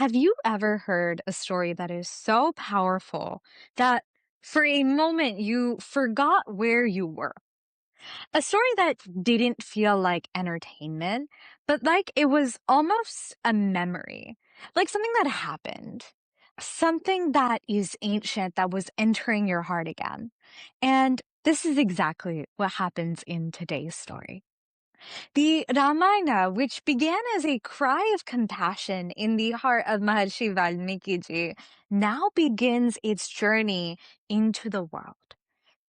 Have you ever heard a story that is so powerful that for a moment you forgot where you were? A story that didn't feel like entertainment, but like it was almost a memory, like something that happened, something that is ancient that was entering your heart again. And this is exactly what happens in today's story. The Ramayana, which began as a cry of compassion in the heart of Maharshi Valmiki ji, now begins its journey into the world.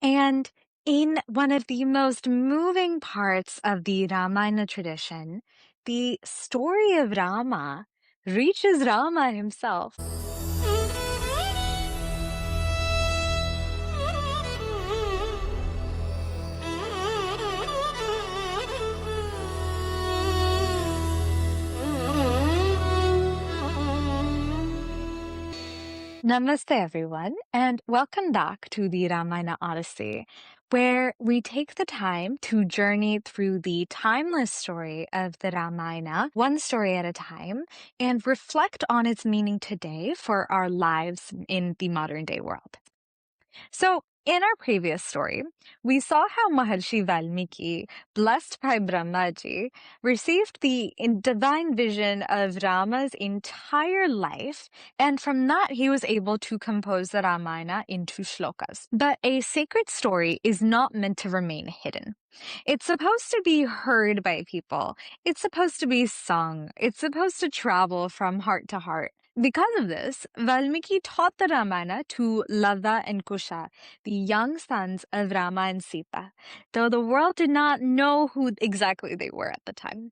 And in one of the most moving parts of the Ramayana tradition, the story of Rama reaches Rama himself. Namaste, everyone, and welcome back to the Ramayana Odyssey, where we take the time to journey through the timeless story of the Ramayana, one story at a time, and reflect on its meaning today for our lives in the modern day world. So, in our previous story, we saw how Maharshi Valmiki, blessed by Brahmaji, received the divine vision of Rama's entire life, and from that he was able to compose the Ramayana into shlokas. But a sacred story is not meant to remain hidden. It's supposed to be heard by people. It's supposed to be sung. It's supposed to travel from heart to heart. Because of this, Valmiki taught the Ramayana to Lava and Kusha, the young sons of Rama and Sita, though the world did not know who exactly they were at the time.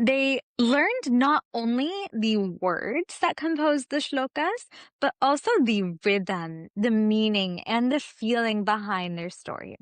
They learned not only the words that composed the shlokas, but also the rhythm, the meaning, and the feeling behind their story.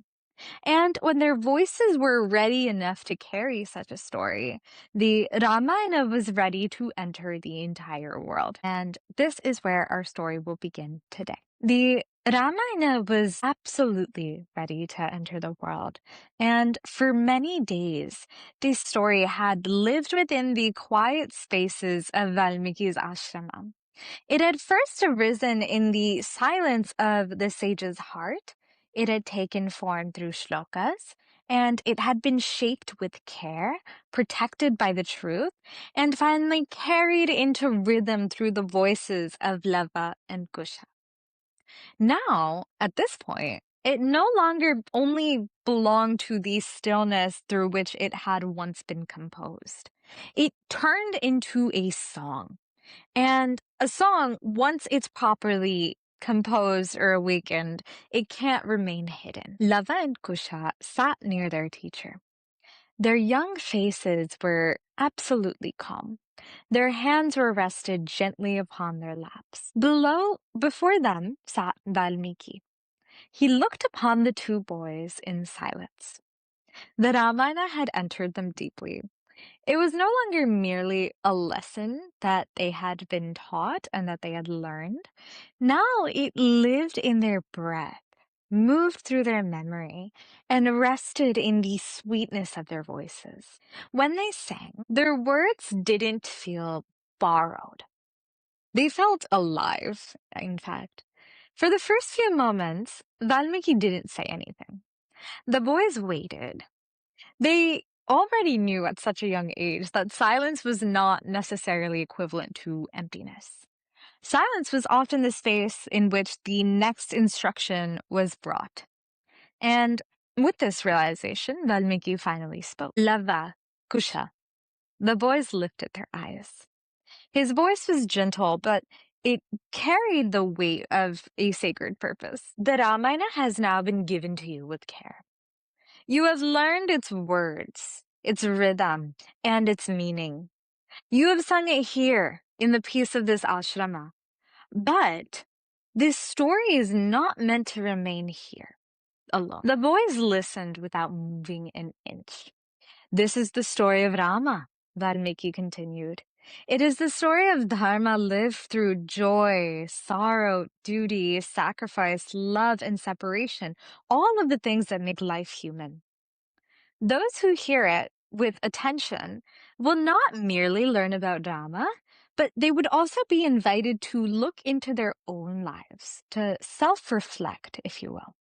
And when their voices were ready enough to carry such a story, the Ramayana was ready to enter the entire world. And this is where our story will begin today. The Ramayana was absolutely ready to enter the world. And for many days, this story had lived within the quiet spaces of Valmiki's ashrama. It had first arisen in the silence of the sage's heart. It had taken form through shlokas, and it had been shaped with care, protected by the truth, and finally carried into rhythm through the voices of Lava and Kusha. Now, at this point, it no longer only belonged to the stillness through which it had once been composed. It turned into a song. And a song, once it's properly composed or awakened, it can't remain hidden. Lava and Kusha sat near their teacher. Their young faces were absolutely calm. Their hands were rested gently upon their laps. Before them, sat Valmiki. He looked upon the two boys in silence. The Ramayana had entered them deeply. It was no longer merely a lesson that they had been taught and that they had learned. Now it lived in their breath, moved through their memory, and rested in the sweetness of their voices. When they sang, their words didn't feel borrowed. They felt alive, in fact. For the first few moments, Valmiki didn't say anything. The boys waited. They already knew at such a young age that silence was not necessarily equivalent to emptiness. Silence was often the space in which the next instruction was brought. And with this realization, Valmiki finally spoke. Lava, Kusha. The boys lifted their eyes. His voice was gentle, but it carried the weight of a sacred purpose. The Ramayana has now been given to you with care. You have learned its words, its rhythm, and its meaning. You have sung it here in the peace of this ashrama. But this story is not meant to remain here alone. The boys listened without moving an inch. This is the story of Rama, Valmiki continued. It is the story of Dharma lived through joy, sorrow, duty, sacrifice, love, and separation, all of the things that make life human. Those who hear it with attention will not merely learn about Rama, But they would also be invited to look into their own lives, to self-reflect, if you will.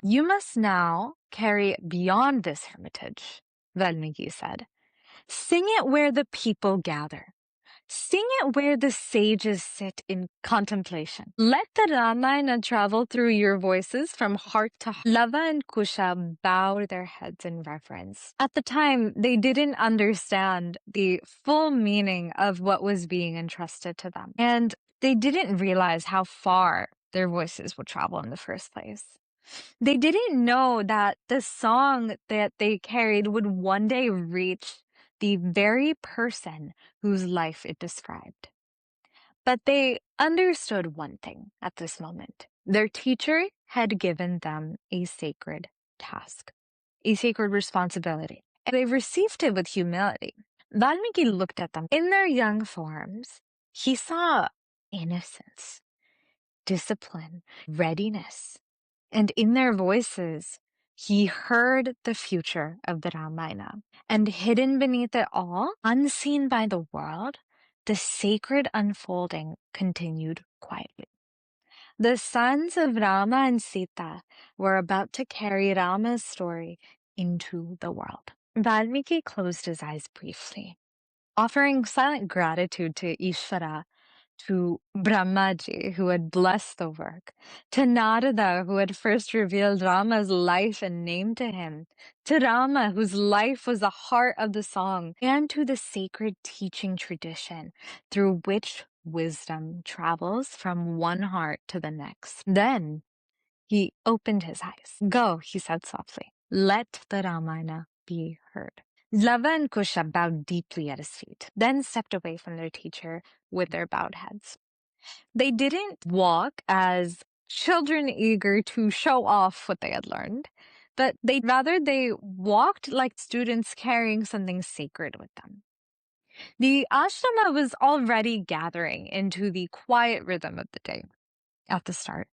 You must now carry it beyond this hermitage, Valmiki said. Sing it where the people gather. Sing it where the sages sit in contemplation. Let the Ramayana travel through your voices from heart to heart. Lava and Kusha bowed their heads in reverence. At the time, they didn't understand the full meaning of what was being entrusted to them. And they didn't realize how far their voices would travel in the first place. They didn't know that the song that they carried would one day reach the very person whose life it described. But they understood one thing at this moment. Their teacher had given them a sacred task, a sacred responsibility, and they received it with humility. Valmiki looked at them. In their young forms, he saw innocence, discipline, readiness, and in their voices, he heard the future of the Ramayana. And hidden beneath it all, unseen by the world, the sacred unfolding continued quietly. The sons of Rama and Sita were about to carry Rama's story into the world. Valmiki closed his eyes briefly, offering silent gratitude to Ishvara, to Brahmaji, who had blessed the work, to Narada, who had first revealed Rama's life and name to him, to Rama, whose life was the heart of the song, and to the sacred teaching tradition through which wisdom travels from one heart to the next. Then he opened his eyes. Go, he said softly. Let the Ramayana be heard. Lava and Kusha bowed deeply at his feet, then stepped away from their teacher with their bowed heads. They didn't walk as children eager to show off what they had learned, but they walked like students carrying something sacred with them. The ashrama was already gathering into the quiet rhythm of the day at the start.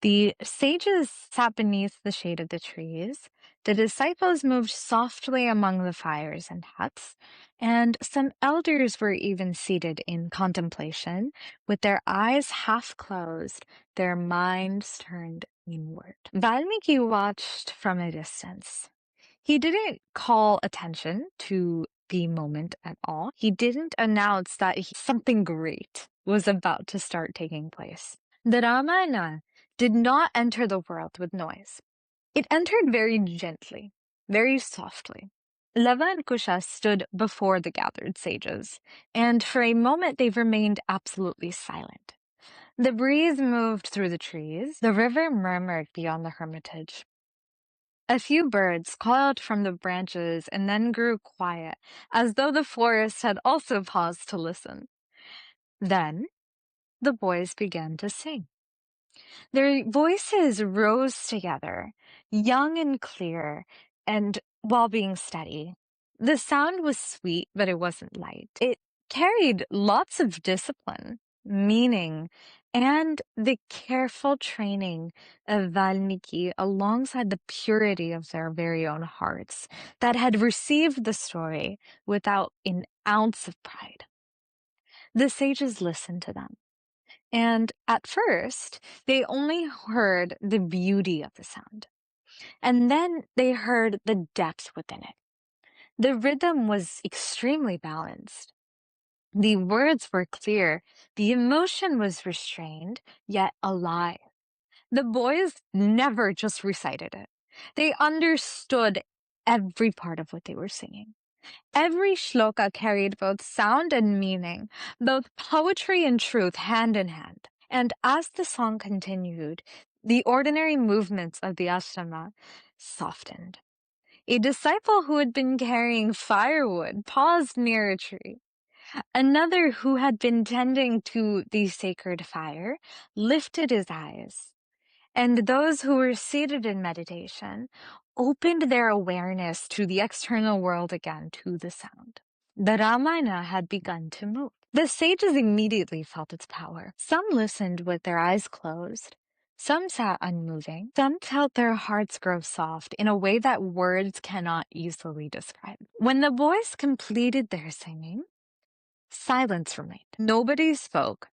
The sages sat beneath the shade of the trees. The disciples moved softly among the fires and huts, and some elders were even seated in contemplation, with their eyes half closed, their minds turned inward. Valmiki watched from a distance. He didn't call attention to the moment at all. He didn't announce that something great was about to start taking place. The Ramayana did not enter the world with noise. It entered very gently, very softly. Lava and Kusha stood before the gathered sages, and for a moment they remained absolutely silent. The breeze moved through the trees. The river murmured beyond the hermitage. A few birds called from the branches and then grew quiet, as though the forest had also paused to listen. Then the boys began to sing. Their voices rose together, young and clear, and while being steady. The sound was sweet, but it wasn't light. It carried lots of discipline, meaning, and the careful training of Valmiki alongside the purity of their very own hearts that had received the story without an ounce of pride. The sages listened to them. And at first, they only heard the beauty of the sound. And then they heard the depth within it. The rhythm was extremely balanced. The words were clear. The emotion was restrained, yet alive. The boys never just recited it. They understood every part of what they were singing. Every shloka carried both sound and meaning, both poetry and truth hand in hand. And as the song continued, the ordinary movements of the ashrama softened. A disciple who had been carrying firewood paused near a tree. Another who had been tending to the sacred fire lifted his eyes. And those who were seated in meditation opened their awareness to the external world again, to the sound. The Ramayana had begun to move. The sages immediately felt its power. Some listened with their eyes closed. Some sat unmoving. Some felt their hearts grow soft in a way that words cannot easily describe. When the boys completed their singing, silence remained. Nobody spoke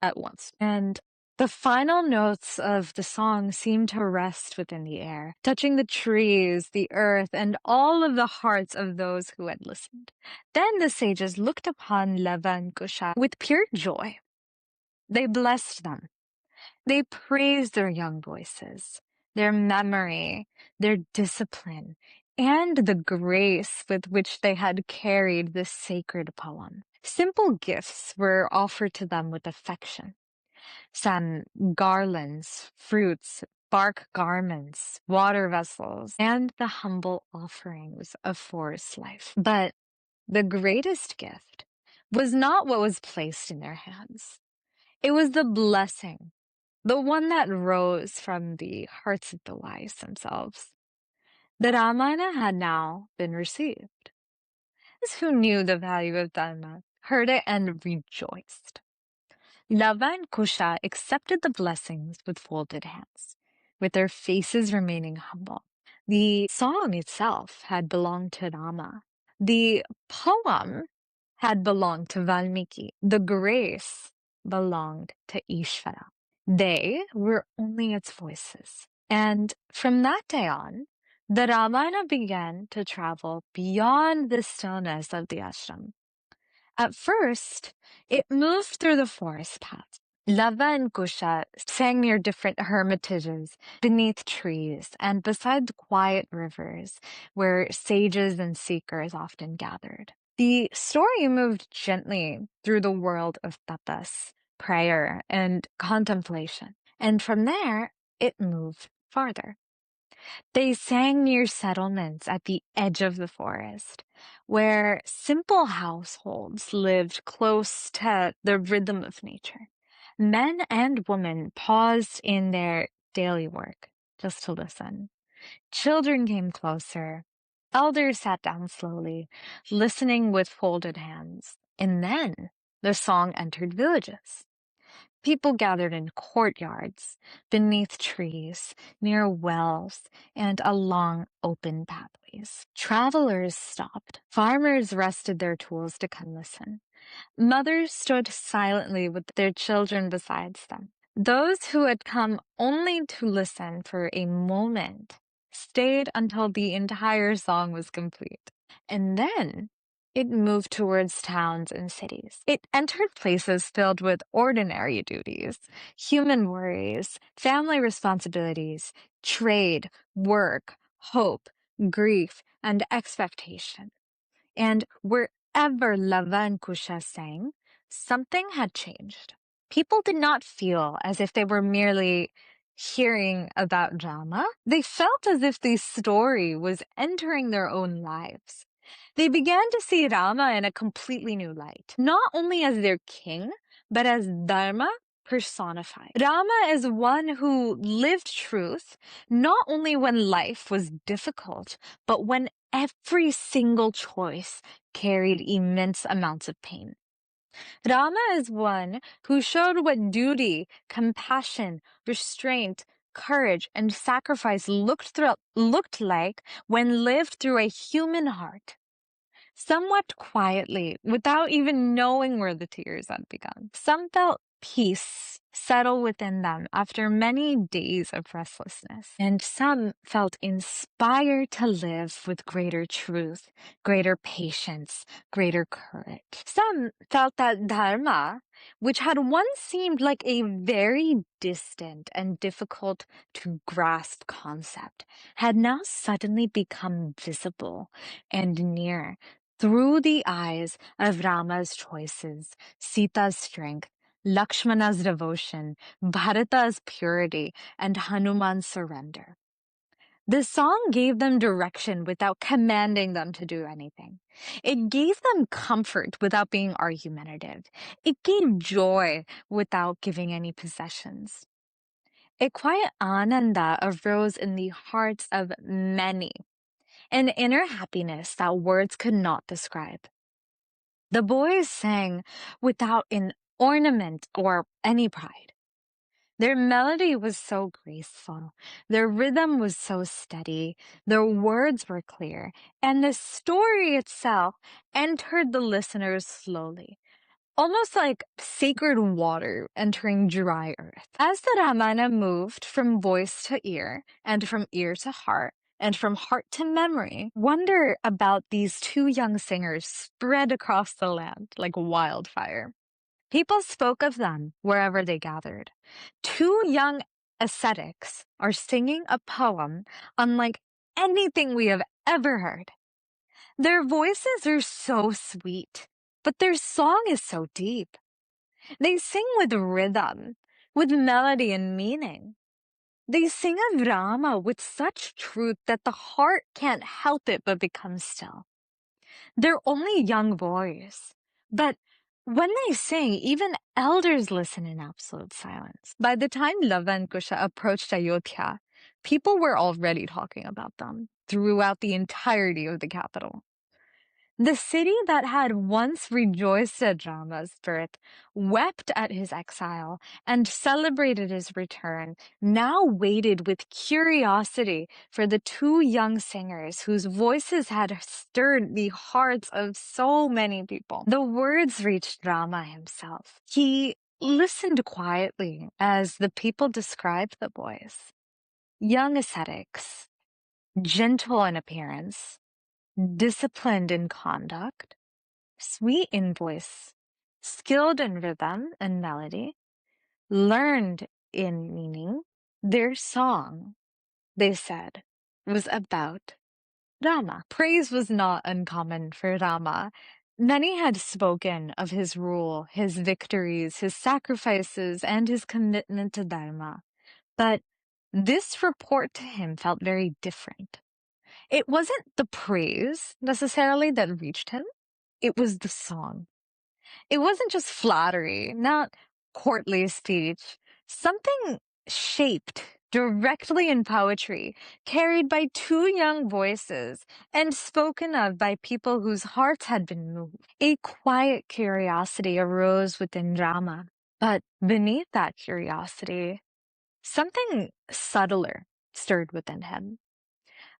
at once. And the final notes of the song seemed to rest within the air, touching the trees, the earth, and all of the hearts of those who had listened. Then the sages looked upon Lava and Kusha with pure joy. They blessed them. They praised their young voices, their memory, their discipline, and the grace with which they had carried this sacred poem. Simple gifts were offered to them with affection. Some garlands, fruits, bark garments, water vessels, and the humble offerings of forest life. But the greatest gift was not what was placed in their hands. It was the blessing, the one that rose from the hearts of the wise themselves. The Ramayana had now been received. Those who knew the value of Dharma heard it and rejoiced. Lava and Kusha accepted the blessings with folded hands, with their faces remaining humble. The song itself had belonged to Rama. The poem had belonged to Valmiki. The grace belonged to Ishvara. They were only its voices. And from that day on, the Ramayana began to travel beyond the stillness of the ashram. At first, it moved through the forest paths. Lava and Kusha sang near different hermitages, beneath trees, and beside quiet rivers where sages and seekers often gathered. The story moved gently through the world of tapas, prayer, and contemplation. And from there, it moved farther. They sang near settlements at the edge of the forest, where simple households lived close to the rhythm of nature. Men and women paused in their daily work just to listen. Children came closer. Elders sat down slowly, listening with folded hands. And then the song entered villages. People gathered in courtyards, beneath trees, near wells, and along open pathways. Travelers stopped. Farmers rested their tools to come listen. Mothers stood silently with their children beside them. Those who had come only to listen for a moment stayed until the entire song was complete. And then it moved towards towns and cities. It entered places filled with ordinary duties, human worries, family responsibilities, trade, work, hope, grief, and expectation. And wherever Lava and Kusha sang, something had changed. People did not feel as if they were merely hearing about drama. They felt as if the story was entering their own lives. They began to see Rama in a completely new light, not only as their king, but as Dharma personified. Rama is one who lived truth, not only when life was difficult, but when every single choice carried immense amounts of pain. Rama is one who showed what duty, compassion, restraint, courage, and sacrifice looked like when lived through a human heart. Somewhat quietly, without even knowing where the tears had begun. Some felt peace settle within them after many days of restlessness, and some felt inspired to live with greater truth, greater patience, greater courage. Some felt that Dharma, which had once seemed like a very distant and difficult to grasp concept, had now suddenly become visible and near through the eyes of Rama's choices, Sita's strength, Lakshmana's devotion, Bharata's purity, and Hanuman's surrender. The song gave them direction without commanding them to do anything. It gave them comfort without being argumentative. It gave joy without giving any possessions. A quiet ananda arose in the hearts of many, an inner happiness that words could not describe. The boys sang without an ornament or any pride. Their melody was so graceful, their rhythm was so steady, their words were clear, and the story itself entered the listeners slowly, almost like sacred water entering dry earth. As the Ramayana moved from voice to ear, and from ear to heart, and from heart to memory, wonder about these two young singers spread across the land like wildfire. People spoke of them wherever they gathered. Two young ascetics are singing a poem unlike anything we have ever heard. Their voices are so sweet, but their song is so deep. They sing with rhythm, with melody and meaning. They sing of Rama with such truth that the heart can't help it but become still. They're only young boys, but when they sing, even elders listen in absolute silence. By the time Lava and Kusha approached Ayodhya, people were already talking about them throughout the entirety of the capital. The city that had once rejoiced at Rama's birth, wept at his exile, and celebrated his return, now waited with curiosity for the two young singers whose voices had stirred the hearts of so many people. The words reached Rama himself. He listened quietly as the people described the boys. Young ascetics, gentle in appearance, disciplined in conduct, sweet in voice, skilled in rhythm and melody, learned in meaning. Their song, they said, was about Rama. Praise was not uncommon for Rama. Many had spoken of his rule, his victories, his sacrifices, and his commitment to Dharma. But this report to him felt very different. It wasn't the praise necessarily that reached him. It was the song. It wasn't just flattery, not courtly speech. Something shaped directly in poetry, carried by two young voices, and spoken of by people whose hearts had been moved. A quiet curiosity arose within Rama. But beneath that curiosity, something subtler stirred within him.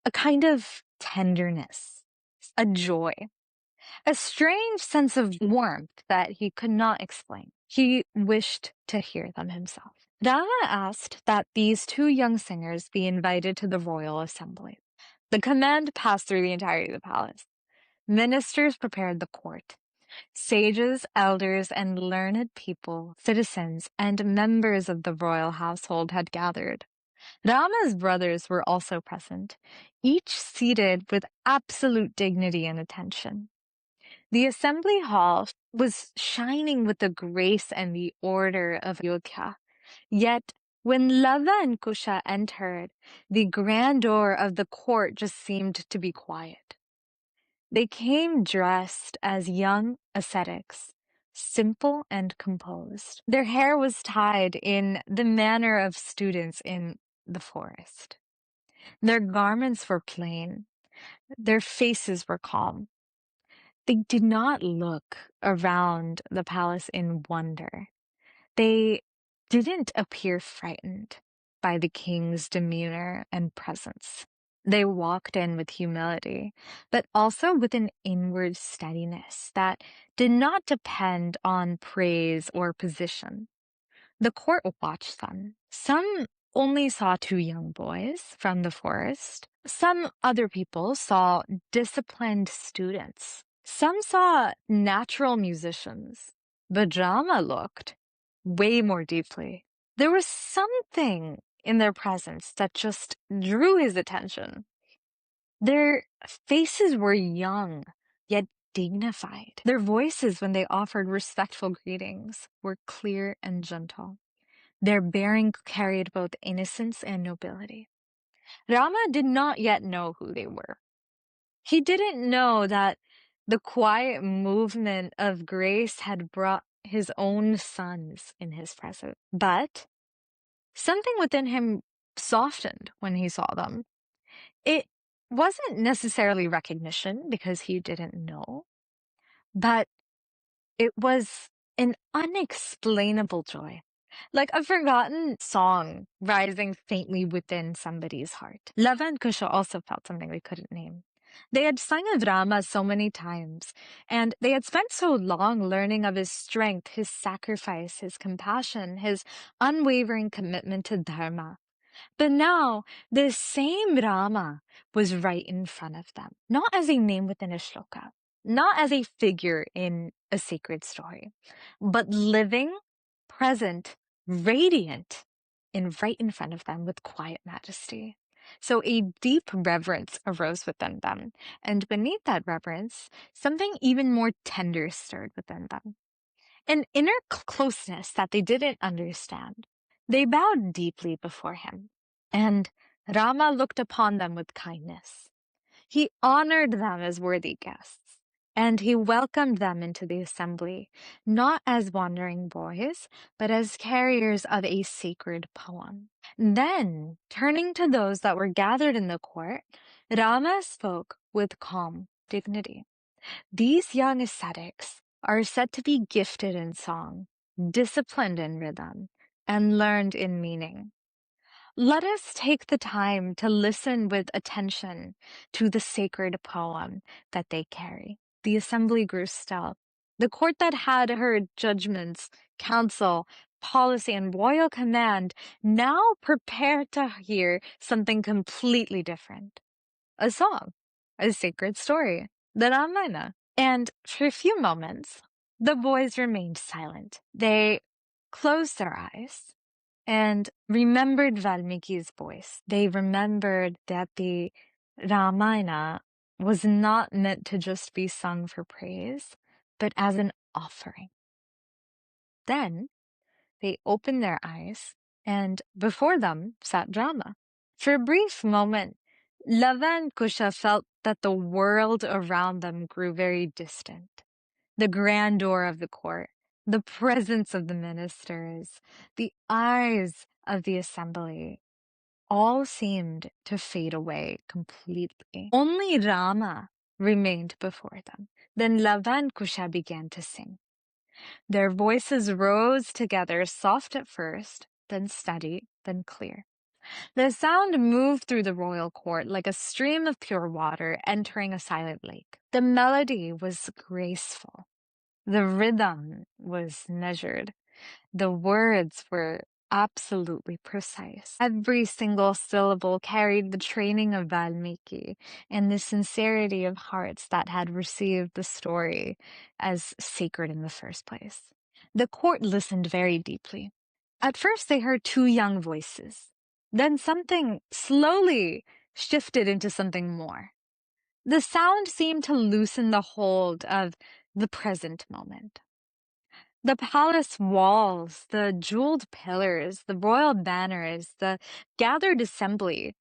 A kind of tenderness, a joy. A strange sense of warmth that he could not explain. He wished to hear them himself. Rama asked that these two young singers be invited to the royal assembly. The command passed through the entirety of the palace. Ministers prepared the court. Sages, elders, and learned people, citizens, and members of the royal household had gathered. Rama's brothers were also present, each seated with absolute dignity and attention. The assembly hall was shining with the grace and the order of Ayodhya. Yet, when Lava and Kusha entered, the grandeur of the court just seemed to be quiet. They came dressed as young ascetics, simple and composed. Their hair was tied in the manner of students in the forest. Their garments were plain. Their faces were calm. They did not look around the palace in wonder. They didn't appear frightened by the king's demeanor and presence. They walked in with humility, but also with an inward steadiness that did not depend on praise or position. The court watched them. Some only saw two young boys from the forest. Some other people saw disciplined students. Some saw natural musicians. But Rama looked way more deeply. There was something in their presence that just drew his attention. Their faces were young, yet dignified. Their voices, when they offered respectful greetings, were clear and gentle. Their bearing carried both innocence and nobility. Rama did not yet know who they were. He didn't know that the quiet movement of grace had brought his own sons in his presence. But something within him softened when he saw them. It wasn't necessarily recognition because he didn't know, but it was an unexplainable joy. like a forgotten song rising faintly within somebody's heart. Lava and Kusha also felt something they couldn't name. They had sung of Rama so many times, and they had spent so long learning of his strength, his sacrifice, his compassion, his unwavering commitment to Dharma. But now, this same Rama was right in front of them, not as a name within a śloka, not as a figure in a sacred story, but living, present, radiant, right in front of them with quiet majesty. So a deep reverence arose within them, and beneath that reverence, something even more tender stirred within them. An inner closeness that they didn't understand. They bowed deeply before him, and Rama looked upon them with kindness. He honored them as worthy guests, and he welcomed them into the assembly, not as wandering boys, but as carriers of a sacred poem. Then, turning to those that were gathered in the court, Rama spoke with calm dignity. These young ascetics are said to be gifted in song, disciplined in rhythm, and learned in meaning. Let us take the time to listen with attention to the sacred poem that they carry. The assembly grew still. The court that had heard judgments, counsel, policy, and royal command now prepared to hear something completely different. A song, a sacred story, the Ramayana. And for a few moments, the boys remained silent. They closed their eyes and remembered Valmiki's voice. They remembered that the Ramayana was not meant to just be sung for praise, but as an offering. Then they opened their eyes, and before them sat Rama. For a brief moment, Lava and Kusha felt that the world around them grew very distant. The grandeur of the court, the presence of the ministers, the eyes of the assembly, all seemed to fade away completely. Only Rama remained before them. Then Lava and Kusha began to sing. Their voices rose together, soft at first, then steady, then clear. The sound moved through the royal court like a stream of pure water entering a silent lake. The melody was graceful. The rhythm was measured. The words were absolutely precise. Every single syllable carried the training of Valmiki and the sincerity of hearts that had received the story as sacred in the first place. The court listened very deeply. At first, they heard two young voices. Then something slowly shifted into something more. The sound seemed to loosen the hold of the present moment. The palace walls, the jeweled pillars, the royal banners, the gathered assembly,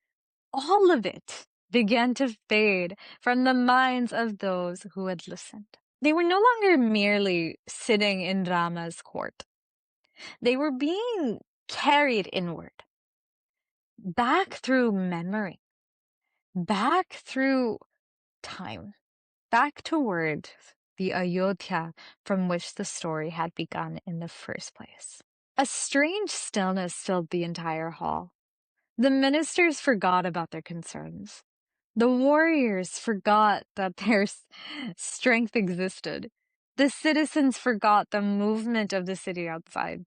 all of it began to fade from the minds of those who had listened. They were no longer merely sitting in Rama's court. They were being carried inward, back through memory, back through time, back toward the Ayodhya from which the story had begun in the first place. A strange stillness filled the entire hall. The ministers forgot about their concerns. The warriors forgot that their strength existed. The citizens forgot the movement of the city outside.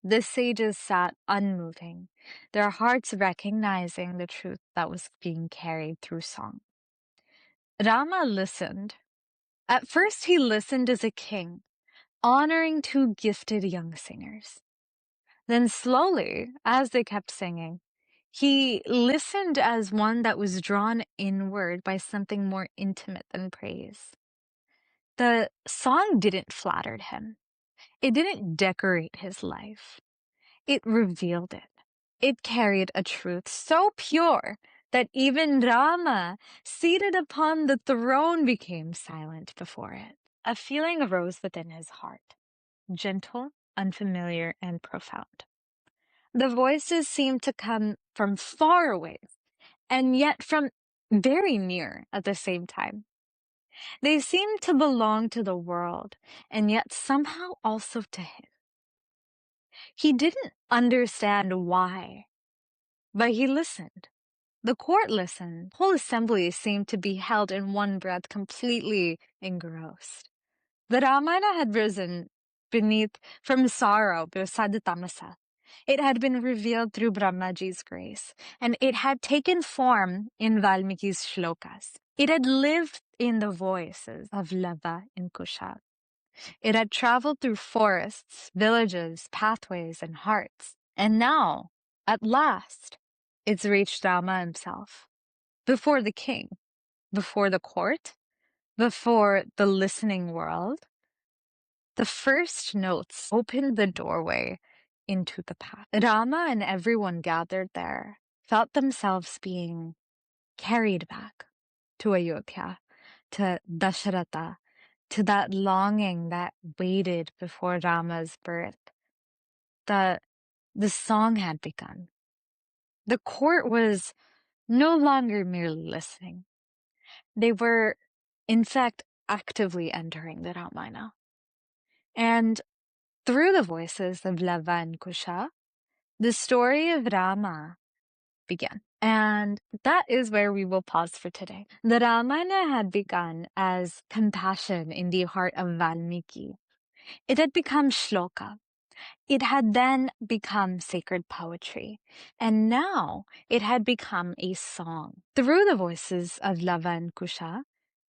The sages sat unmoving, their hearts recognizing the truth that was being carried through song. Rama listened. At first, he listened as a king, honoring two gifted young singers. Then slowly, as they kept singing, he listened as one that was drawn inward by something more intimate than praise. The song didn't flatter him. It didn't decorate his life. It revealed it. It carried a truth so pure that even Rama, seated upon the throne, became silent before it. A feeling arose within his heart, gentle, unfamiliar, and profound. The voices seemed to come from far away, and yet from very near at the same time. They seemed to belong to the world, and yet somehow also to him. He didn't understand why, but he listened. The court listened. The whole assembly seemed to be held in one breath, completely engrossed. The Ramayana had risen from sorrow, tamasa. It had been revealed through Brahmaji's grace, and it had taken form in Valmiki's shlokas. It had lived in the voices of Lava and Kusha. It had traveled through forests, villages, pathways, and hearts. And now, at last, it's reached Rama himself. Before the king, before the court, before the listening world, the first notes opened the doorway into the path. Rama and everyone gathered there felt themselves being carried back to Ayodhya, to Dasharatha, to that longing that waited before Rama's birth. The song had begun. The court was no longer merely listening. They were, in fact, actively entering the Ramayana. And through the voices of Lava and Kusha, the story of Rama began. And that is where we will pause for today. The Ramayana had begun as compassion in the heart of Valmiki. It had become śloka. It had then become sacred poetry. And now it had become a song. Through the voices of Lava and Kusha,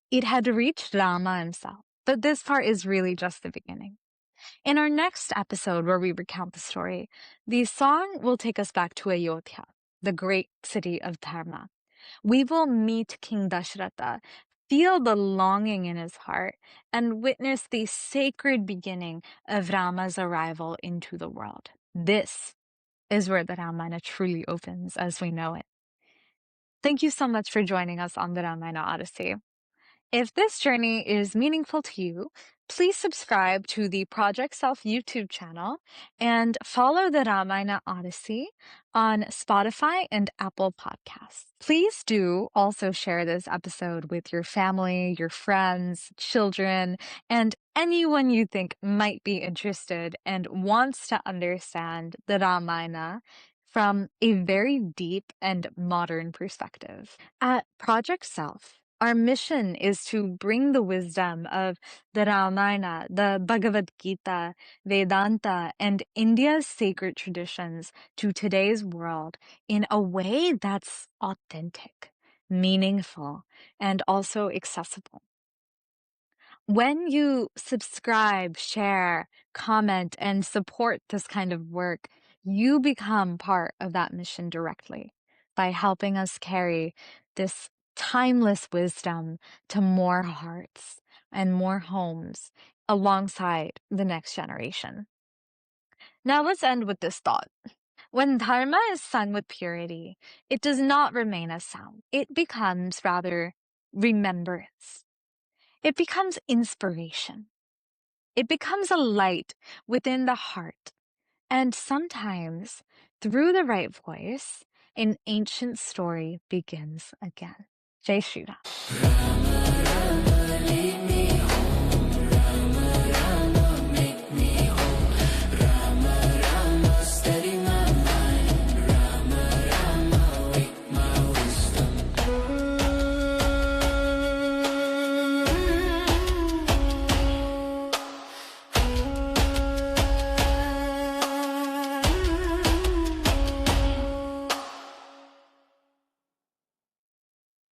it had reached Rama himself. But this part is really just the beginning. In our next episode, where we recount the story, the song will take us back to Ayodhya, the great city of Dharma. We will meet King Dasharatha, feel the longing in his heart, and witness the sacred beginning of Rama's arrival into the world. This is where the Ramayana truly opens as we know it. Thank you so much for joining us on the Ramayana Odyssey. If this journey is meaningful to you, please subscribe to the Project Self YouTube channel and follow the Ramayana Odyssey on Spotify and Apple Podcasts. Please do also share this episode with your family, your friends, children, and anyone you think might be interested and wants to understand the Ramayana from a very deep and modern perspective. At Project Self, our mission is to bring the wisdom of the Ramayana, the Bhagavad Gita, Vedanta, and India's sacred traditions to today's world in a way that's authentic, meaningful, and also accessible. When you subscribe, share, comment, and support this kind of work, you become part of that mission directly by helping us carry this timeless wisdom to more hearts and more homes alongside the next generation. Now let's end with this thought. When Dharma is sung with purity, it does not remain as sound. It becomes rather remembrance. It becomes inspiration. It becomes a light within the heart. And sometimes, through the right voice, an ancient story begins again. Jai Shri Ram.